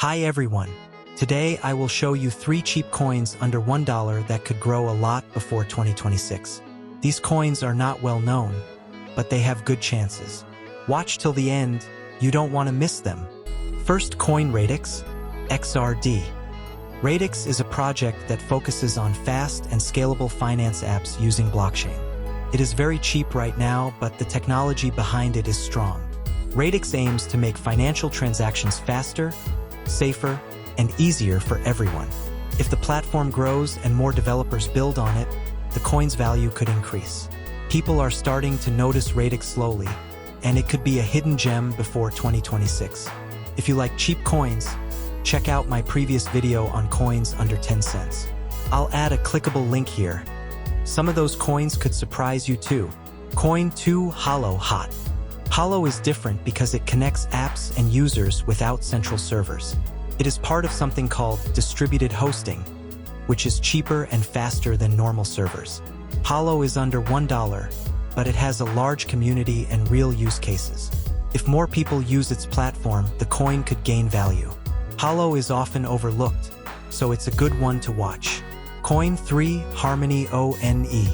Hi everyone. Today I will show you 3 cheap coins under $1 that could grow a lot before 2026. These coins are not well known, but they have good chances. Watch till the end, you don't want to miss them. First coin Radix, XRD. Radix is a project that focuses on fast and scalable finance apps using blockchain. It is very cheap right now, but the technology behind it is strong. Radix aims to make financial transactions faster, safer, and easier for everyone. If the platform grows and more developers build on it, the coin's value could increase. People are starting to notice Radix slowly, and it could be a hidden gem before 2026. If you like cheap coins, check out my previous video on coins under 10 cents. I'll add a clickable link here. Some of those coins could surprise you too. Coin 2 Holo Hot. Holo is different because it connects apps and users without central servers. It is part of something called distributed hosting, which is cheaper and faster than normal servers. Holo is under $1, but it has a large community and real use cases. If more people use its platform, the coin could gain value. Holo is often overlooked, so it's a good one to watch. Coin 3 Harmony ONE.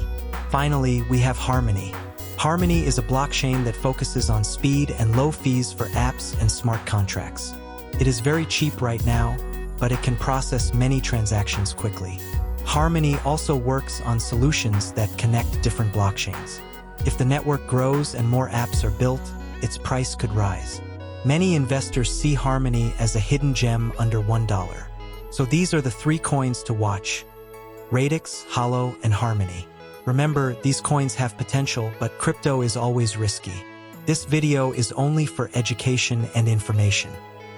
Finally, we have Harmony. Harmony is a blockchain that focuses on speed and low fees for apps and smart contracts. It is very cheap right now, but it can process many transactions quickly. Harmony also works on solutions that connect different blockchains. If the network grows and more apps are built, its price could rise. Many investors see Harmony as a hidden gem under $1. So these are the 3 coins to watch: Radix, Holo, and Harmony. Remember, these coins have potential, but crypto is always risky. This video is only for education and information.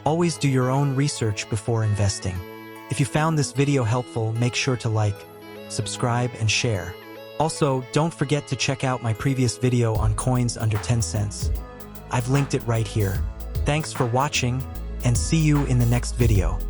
Always do your own research before investing. If you found this video helpful, make sure to like, subscribe, and share. Also, don't forget to check out my previous video on coins under 10 cents. I've linked it right here. Thanks for watching, and see you in the next video.